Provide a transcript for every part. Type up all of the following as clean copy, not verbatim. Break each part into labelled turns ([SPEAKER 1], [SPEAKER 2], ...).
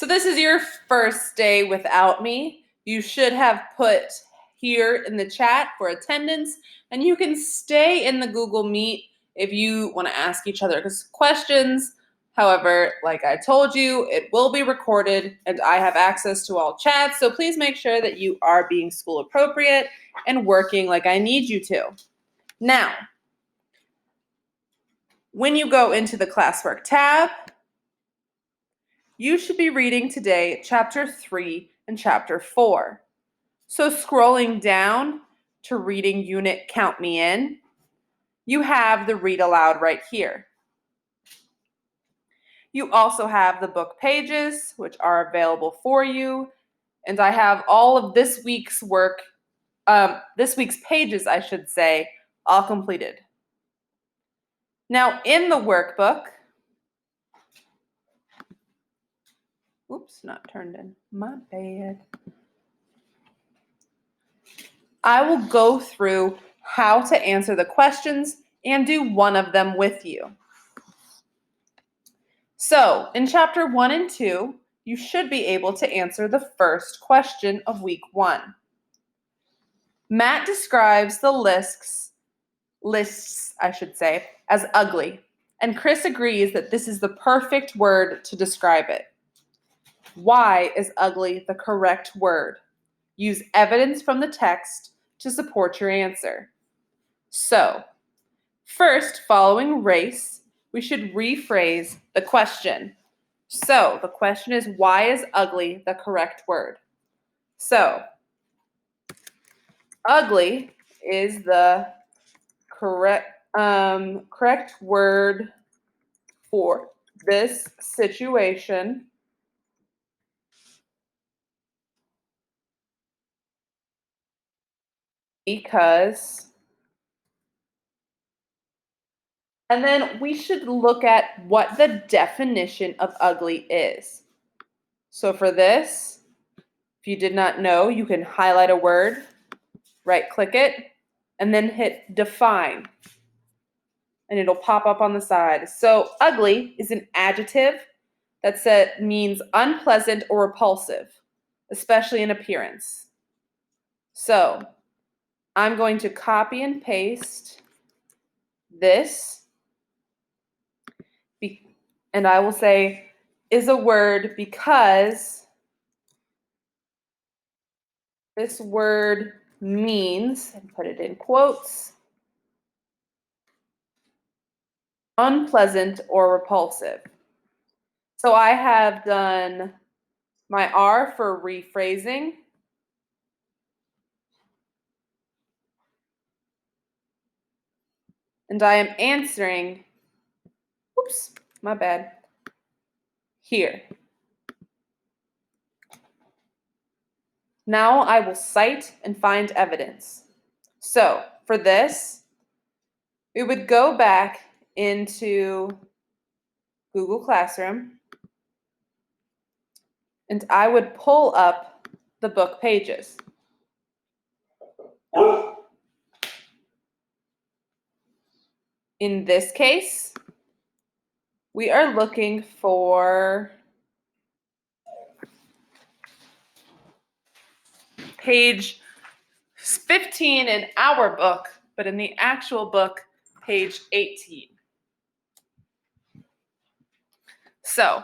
[SPEAKER 1] So this is your first day without me. You should have put here in the chat for attendance, and you can stay in the Google Meet if you want to ask each other questions. However, like I told you, it will be recorded and I have access to all chats, so please make sure that you are being school appropriate and working like I need you to. Now, when you go into the Classwork tab, you should be reading today Chapter 3 and Chapter 4. So scrolling down to reading unit Count Me In, you have the read aloud right here. You also have the book pages, which are available for you. And I have all of this week's work, this week's pages, I should say, all completed. Now in the workbook, oops, not turned in, my bad. I will go through how to answer the questions and do one of them with you. So in chapter 1 and 2, you should be able to answer the first question of week 1. Matt describes the lists, as ugly, and Chris agrees that this is the perfect word to describe it. Why is ugly the correct word? Use evidence from the text to support your answer. So, first, following race, we should rephrase the question. So, the question is, why is ugly the correct word? So, ugly is the correct word for this situation because, and then we should look at what the definition of ugly is. So for this, if you did not know, you can highlight a word, right-click it, and then hit define. And it'll pop up on the side. So ugly is an adjective that means unpleasant or repulsive, especially in appearance. So I'm going to copy and paste this, and I will say is a word because this word means, and put it in quotes, unpleasant or repulsive. So I have done my R for rephrasing. And I am answering, oops, my bad, here. Now I will cite and find evidence. So for this, we would go back into Google Classroom and I would pull up the book pages. In this case, we are looking for page 15 in our book, but in the actual book, page 18. So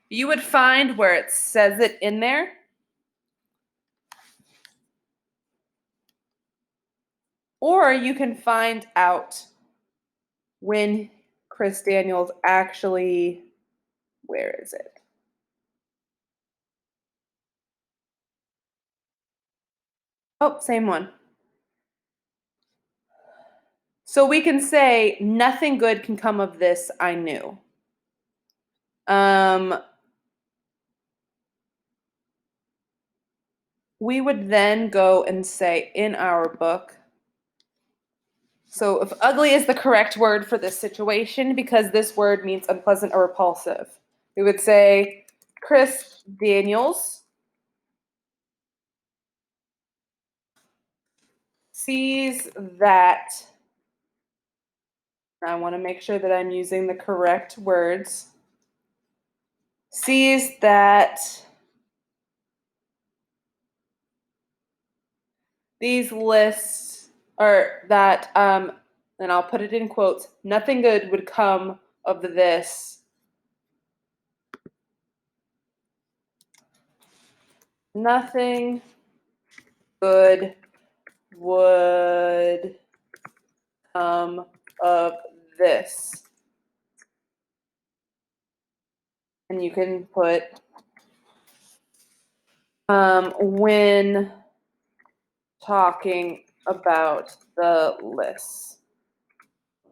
[SPEAKER 1] you would find where it says it in there. Or you can find out when Chris Daniels actually, where is it? Oh, same one. So we can say, nothing good can come of this, I knew. We would then go and say in our book, so if ugly is the correct word for this situation, because this word means unpleasant or repulsive, we would say Chris Daniels sees that, I want to make sure that I'm using the correct words. sees that these lists are that, and I'll put it in quotes, nothing good would come of this. Nothing good would come of this. And you can put when talking about the lists.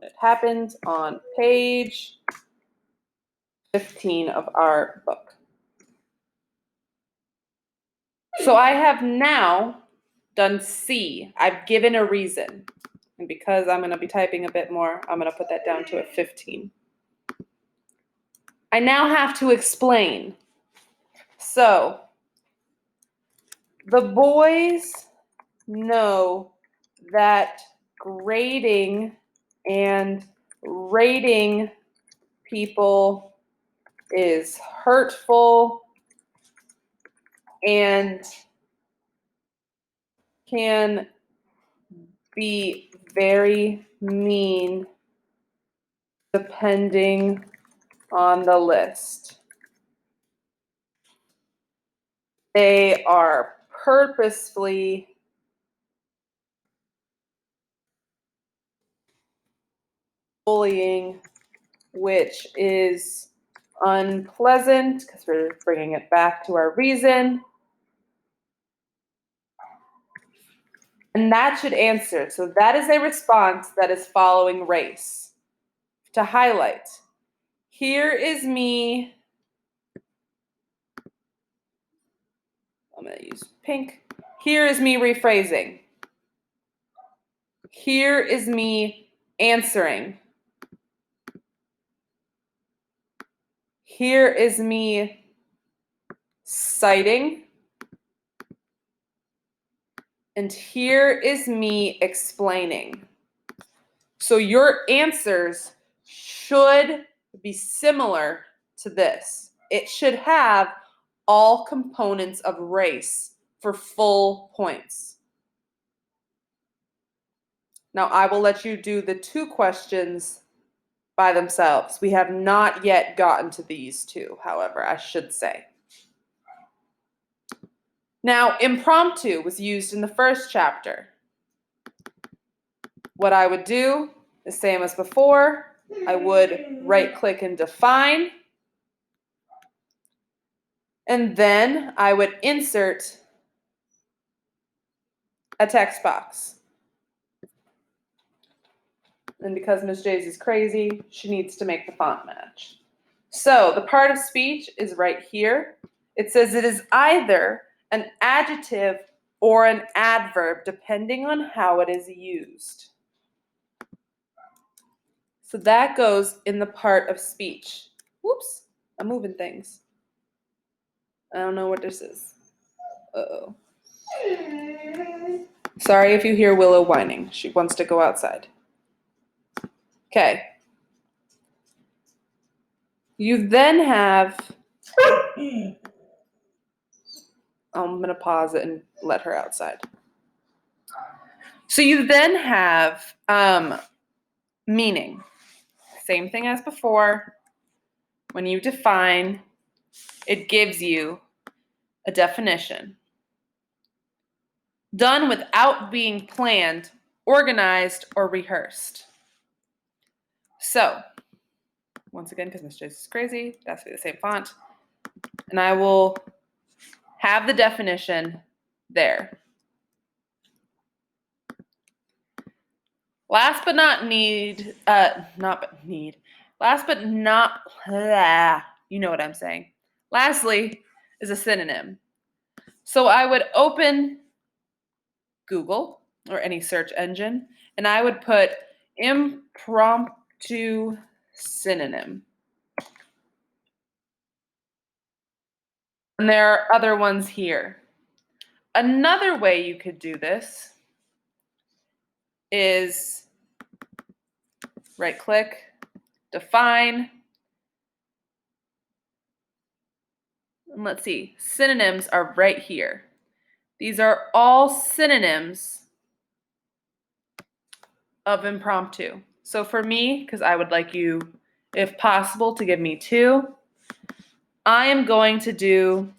[SPEAKER 1] It happens on page 15 of our book. So I have now done C. I've given a reason. And because I'm going to be typing a bit more, I'm going to put that down to a 15. I now have to explain. So the boys know that grading and rating people is hurtful and can be very mean depending on the list. They are purposefully bullying, which is unpleasant because we're bringing it back to our reason. And that should answer. So that is a response that is following race. To highlight, here is me. I'm going to use pink. Here is me rephrasing. Here is me answering. Here is me citing. And here is me explaining. So your answers should be similar to this. It should have all components of race for full points. Now I will let you do the two questions by themselves. We have not yet gotten to these two, however, I should say. Now, impromptu was used in the first chapter. What I would do, the same as before, I would right-click and define, and then I would insert a text box. And because Ms. Jay's is crazy, she needs to make the font match. So the part of speech is right here. It says it is either an adjective or an adverb, depending on how it is used. So that goes in the part of speech. Whoops, I'm moving things. I don't know what this is. Uh-oh. Sorry if you hear Willow whining. She wants to go outside. Okay. You then have, I'm going to pause it and let her outside. So you then have meaning. Same thing as before. When you define, it gives you a definition. Done without being planned, organized, or rehearsed. So, once again, because Miss Joyce is crazy, it has to be the same font. And I will have the definition there. Last but not need, last but not, you know what I'm saying. Lastly is a synonym. So I would open Google or any search engine, and I would put impromptu synonym. And there are other ones here. Another way you could do this is right-click, define, And let's see, synonyms are right here. These are all synonyms of impromptu. So for me, because I would like you, if possible, to give me 2, I am going to do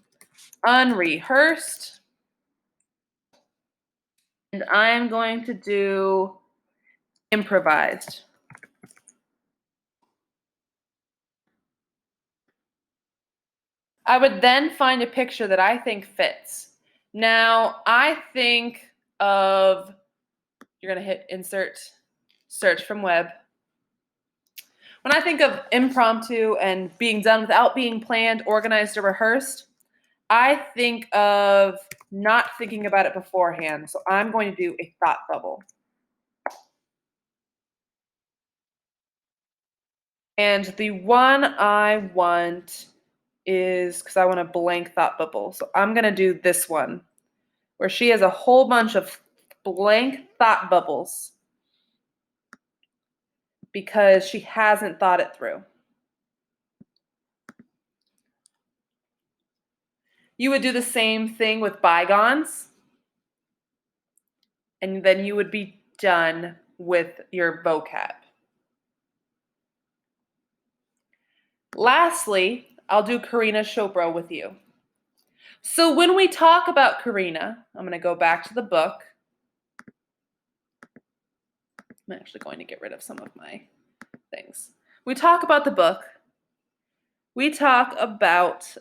[SPEAKER 1] unrehearsed, and I am going to do improvised. I would then find a picture that I think fits. Now, I think of, you're going to hit insert, search from web. When I think of impromptu and being done without being planned, organized, or rehearsed, I think of not thinking about it beforehand. So I'm going to do a thought bubble. And the one I want is, because I want a blank thought bubble. So I'm going to do this one, where she has a whole bunch of blank thought bubbles because she hasn't thought it through. You would do the same thing with bygones, and then you would be done with your vocab. Lastly, I'll do Karina Chopra with you. So when we talk about Karina, I'm going to go back to the book. I'm actually going to get rid of some of my things. We talk about the book. We talk about,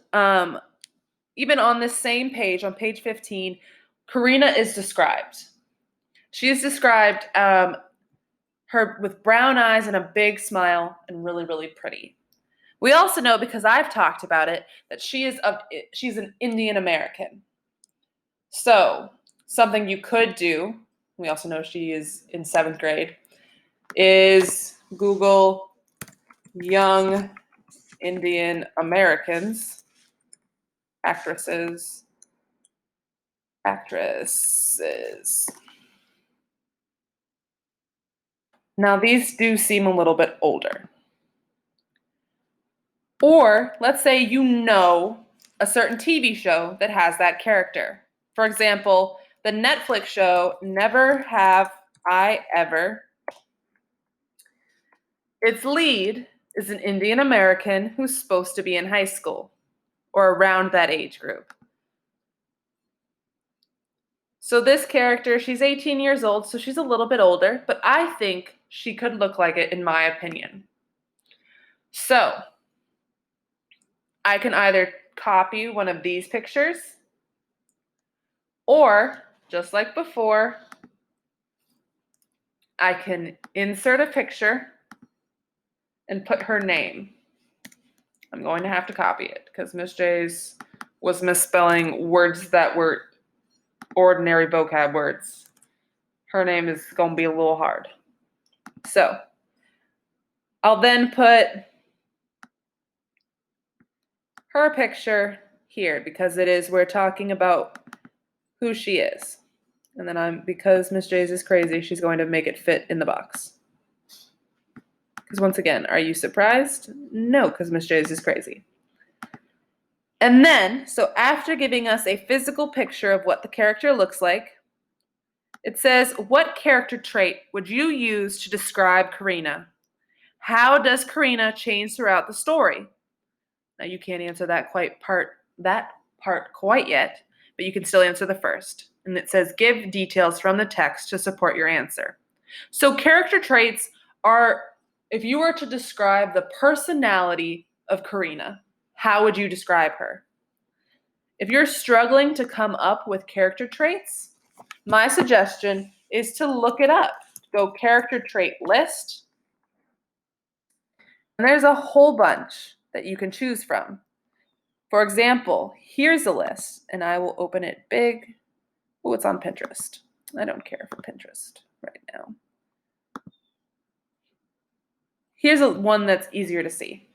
[SPEAKER 1] even on this same page, on page 15, Karina is described. She is described her with brown eyes and a big smile and really, really pretty. We also know, because I've talked about it, that she's an Indian American. So something you could do, we also know she is in 7th grade, is Google young Indian Americans, actresses. Now these do seem a little bit older. Or let's say you know a certain TV show that has that character. For example, the Netflix show Never Have I Ever. Its lead is an Indian American who's supposed to be in high school or around that age group. So this character, she's 18 years old, so she's a little bit older, but I think she could look like it in my opinion. So I can either copy one of these pictures, or just like before, I can insert a picture and put her name. I'm going to have to copy it because Miss J's was misspelling words that were ordinary vocab words. Her name is going to be a little hard. So I'll then put her picture here because we're talking about who she is. And then because Miss J's is crazy, she's going to make it fit in the box. Because once again, are you surprised? No, because Miss J's is crazy. And then, so after giving us a physical picture of what the character looks like, it says, what character trait would you use to describe Karina? How does Karina change throughout the story? Now you can't answer that part quite yet, but you can still answer the first. And it says, give details from the text to support your answer. So character traits are, if you were to describe the personality of Karina, how would you describe her? If you're struggling to come up with character traits, my suggestion is to look it up. Go character trait list. And there's a whole bunch that you can choose from. For example, here's a list, and I will open it big. Oh, it's on Pinterest. I don't care for Pinterest right now. Here's one that's easier to see.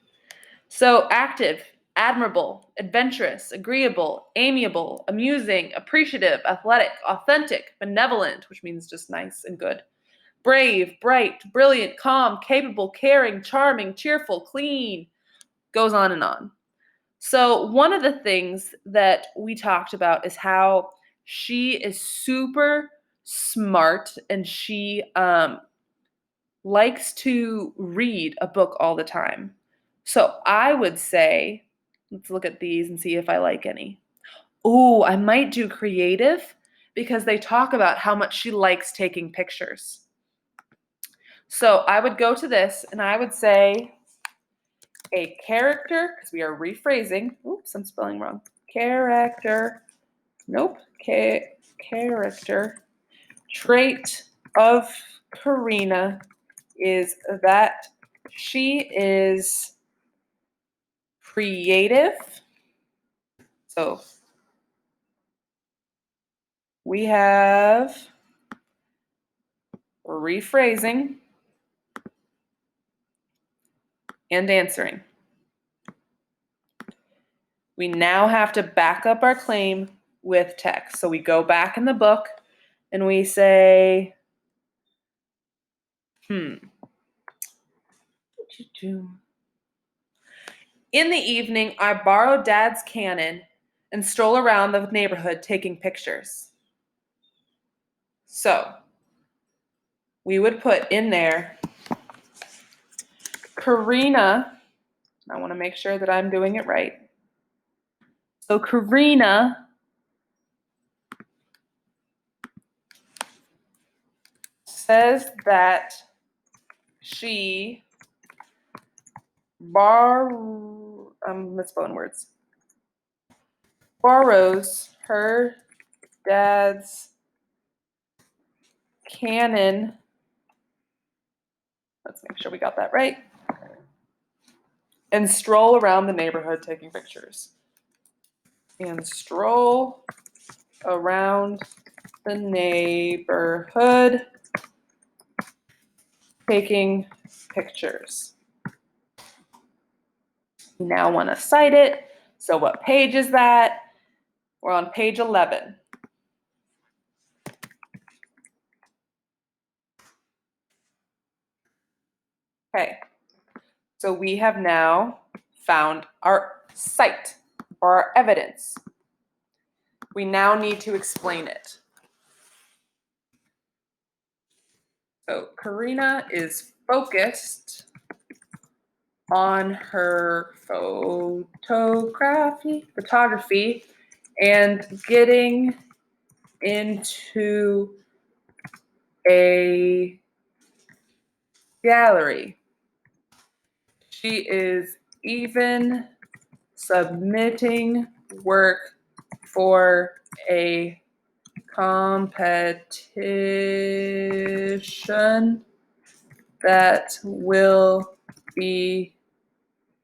[SPEAKER 1] So active, admirable, adventurous, agreeable, amiable, amusing, appreciative, athletic, authentic, benevolent, which means just nice and good, brave, bright, brilliant, calm, capable, caring, charming, cheerful, clean, goes on and on. So one of the things that we talked about is how she is super smart and she likes to read a book all the time. So I would say, let's look at these and see if I like any. Oh, I might do creative because they talk about how much she likes taking pictures. So I would go to this and I would say a character, because we are rephrasing. Oops, I'm spelling wrong. Character. Nope. Character trait of Karina is that she is creative. So we have rephrasing and answering. We now have to back up our claim with text. So we go back in the book and we say, In the evening, I borrow Dad's Canon and stroll around the neighborhood taking pictures. So we would put in there, Karina, I want to make sure that I'm doing it right. So Karina says that she I'm misspelling words. Borrows her dad's Canon. Let's make sure we got that right. And stroll around the neighborhood taking pictures. And stroll around the neighborhood taking pictures. You now want to cite it. So what page is that? We're on page 11. Okay, so we have now found our cite or our evidence. We now need to explain it. So Karina is focused on her photography and getting into a gallery. She is even submitting work for a competition that will be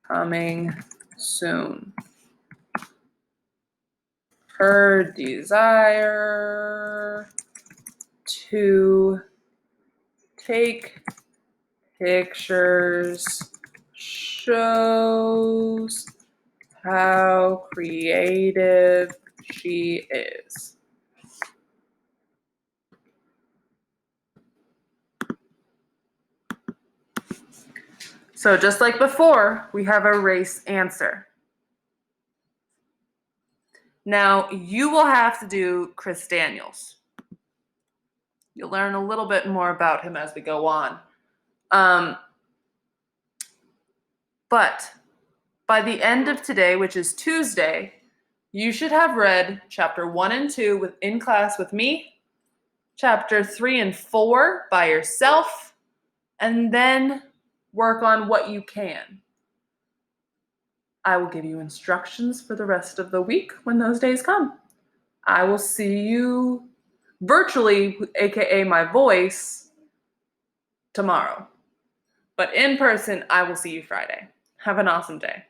[SPEAKER 1] coming soon. Her desire to take pictures shows how creative she is. So just like before, we have a race answer. Now you will have to do Chris Daniels. You'll learn a little bit more about him as we go on. But by the end of today, which is Tuesday, you should have read chapter 1 and 2 in class with me, chapter 3 and 4 by yourself, and then work on what you can. I will give you instructions for the rest of the week when those days come. I will see you virtually, aka my voice, tomorrow. But in person, I will see you Friday. Have an awesome day.